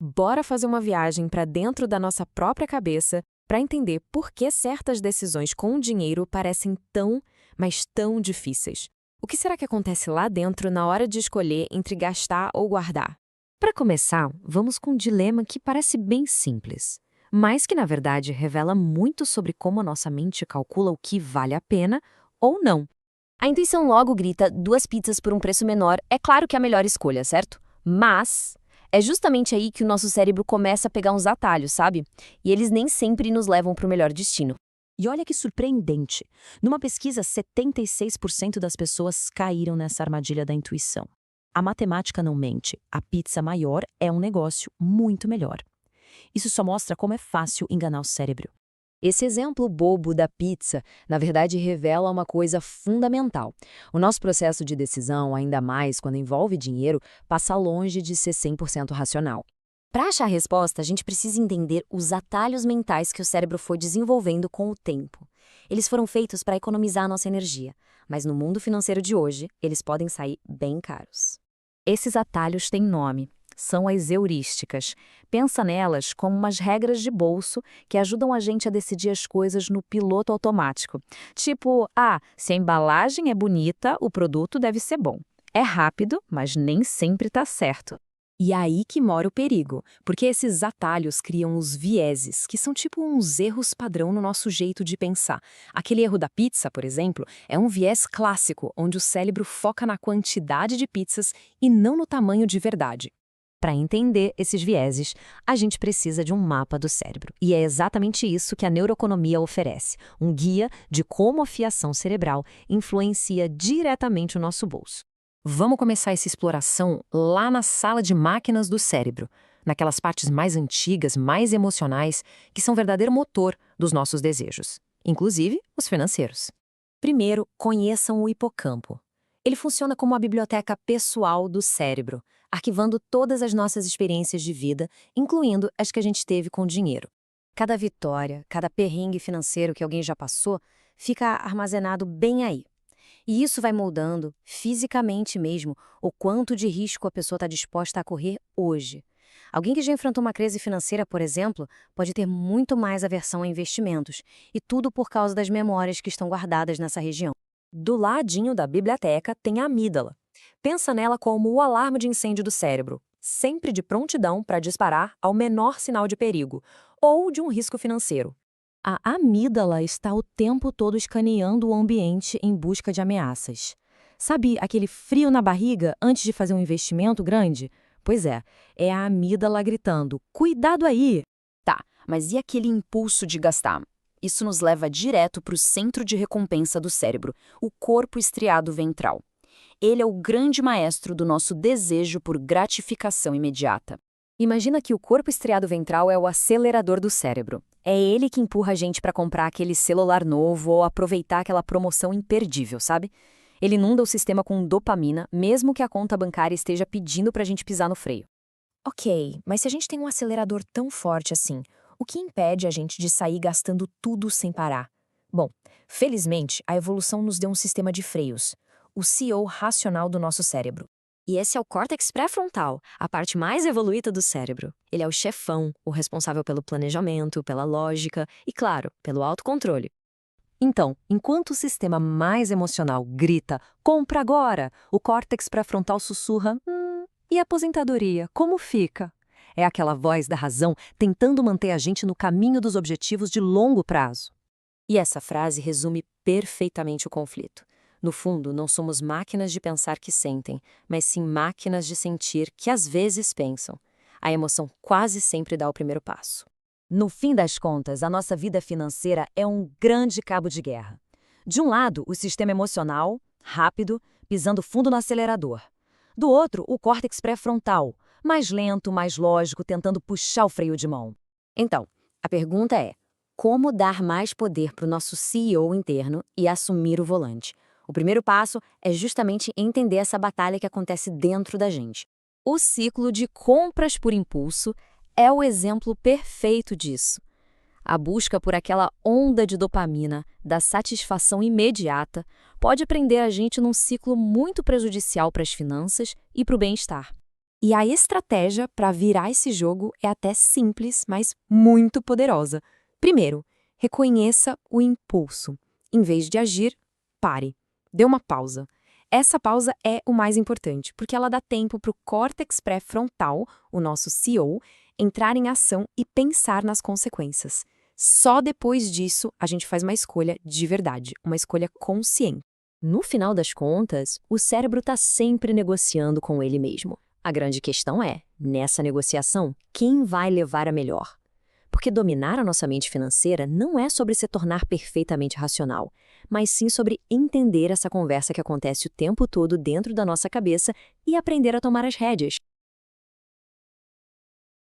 Bora fazer uma viagem para dentro da nossa própria cabeça para entender por que certas decisões com o dinheiro parecem tão, mas tão difíceis. O que será que acontece lá dentro na hora de escolher entre gastar ou guardar? Para começar, vamos com um dilema que parece bem simples, mas que na verdade revela muito sobre como a nossa mente calcula o que vale a pena ou não. A intuição logo grita 2 pizzas por um preço menor, é claro que é a melhor escolha, certo? Mas é justamente aí que o nosso cérebro começa a pegar uns atalhos, sabe? E eles nem sempre nos levam para o melhor destino. E olha que surpreendente. Numa pesquisa, 76% das pessoas caíram nessa armadilha da intuição. A matemática não mente. A pizza maior é um negócio muito melhor. Isso só mostra como é fácil enganar o cérebro. Esse exemplo bobo da pizza, na verdade, revela uma coisa fundamental. O nosso processo de decisão, ainda mais quando envolve dinheiro, passa longe de ser 100% racional. Para achar a resposta, a gente precisa entender os atalhos mentais que o cérebro foi desenvolvendo com o tempo. Eles foram feitos para economizar a nossa energia, mas no mundo financeiro de hoje, eles podem sair bem caros. Esses atalhos têm nome. São as heurísticas. Pensa nelas como umas regras de bolso que ajudam a gente a decidir as coisas no piloto automático. Tipo, se a embalagem é bonita, o produto deve ser bom. É rápido, mas nem sempre está certo. E é aí que mora o perigo, porque esses atalhos criam os vieses, que são tipo uns erros padrão no nosso jeito de pensar. Aquele erro da pizza, por exemplo, é um viés clássico, onde o cérebro foca na quantidade de pizzas e não no tamanho de verdade. Para entender esses vieses, a gente precisa de um mapa do cérebro. E é exatamente isso que a neuroeconomia oferece, um guia de como a fiação cerebral influencia diretamente o nosso bolso. Vamos começar essa exploração lá na sala de máquinas do cérebro, naquelas partes mais antigas, mais emocionais, que são o verdadeiro motor dos nossos desejos, inclusive os financeiros. Primeiro, conheçam o hipocampo. Ele funciona como a biblioteca pessoal do cérebro, arquivando todas as nossas experiências de vida, incluindo as que a gente teve com dinheiro. Cada vitória, cada perrengue financeiro que alguém já passou, fica armazenado bem aí. E isso vai moldando, fisicamente mesmo, o quanto de risco a pessoa está disposta a correr hoje. Alguém que já enfrentou uma crise financeira, por exemplo, pode ter muito mais aversão a investimentos, e tudo por causa das memórias que estão guardadas nessa região. Do ladinho da biblioteca tem a amígdala. Pensa nela como o alarme de incêndio do cérebro, sempre de prontidão para disparar ao menor sinal de perigo ou de um risco financeiro. A amígdala está o tempo todo escaneando o ambiente em busca de ameaças. Sabe aquele frio na barriga antes de fazer um investimento grande? Pois é a amígdala gritando: "Cuidado aí!" Tá, mas e aquele impulso de gastar? Isso nos leva direto para o centro de recompensa do cérebro, o corpo estriado ventral. Ele é o grande maestro do nosso desejo por gratificação imediata. Imagina que o corpo estriado ventral é o acelerador do cérebro. É ele que empurra a gente para comprar aquele celular novo ou aproveitar aquela promoção imperdível, sabe? Ele inunda o sistema com dopamina, mesmo que a conta bancária esteja pedindo para a gente pisar no freio. Ok, mas se a gente tem um acelerador tão forte assim, o que impede a gente de sair gastando tudo sem parar? Bom, felizmente, a evolução nos deu um sistema de freios, o CEO racional do nosso cérebro. E esse é o córtex pré-frontal, a parte mais evoluída do cérebro. Ele é o chefão, o responsável pelo planejamento, pela lógica e, claro, pelo autocontrole. Então, enquanto o sistema mais emocional grita, compra agora, o córtex pré-frontal sussurra, e a aposentadoria, como fica? É aquela voz da razão tentando manter a gente no caminho dos objetivos de longo prazo. E essa frase resume perfeitamente o conflito. No fundo, não somos máquinas de pensar que sentem, mas sim máquinas de sentir que às vezes pensam. A emoção quase sempre dá o primeiro passo. No fim das contas, a nossa vida financeira é um grande cabo de guerra. De um lado, o sistema emocional, rápido, pisando fundo no acelerador. Do outro, o córtex pré-frontal, mais lento, mais lógico, tentando puxar o freio de mão. Então, a pergunta é: como dar mais poder para o nosso CEO interno e assumir o volante? O primeiro passo é justamente entender essa batalha que acontece dentro da gente. O ciclo de compras por impulso é o exemplo perfeito disso. A busca por aquela onda de dopamina, da satisfação imediata, pode prender a gente num ciclo muito prejudicial para as finanças e para o bem-estar. E a estratégia para virar esse jogo é até simples, mas muito poderosa. Primeiro, reconheça o impulso. Em vez de agir, pare. Dê uma pausa. Essa pausa é o mais importante, porque ela dá tempo para o córtex pré-frontal, o nosso CEO, entrar em ação e pensar nas consequências. Só depois disso a gente faz uma escolha de verdade, uma escolha consciente. No final das contas, o cérebro está sempre negociando com ele mesmo. A grande questão é, nessa negociação, quem vai levar a melhor? Porque dominar a nossa mente financeira não é sobre se tornar perfeitamente racional, mas sim sobre entender essa conversa que acontece o tempo todo dentro da nossa cabeça e aprender a tomar as rédeas.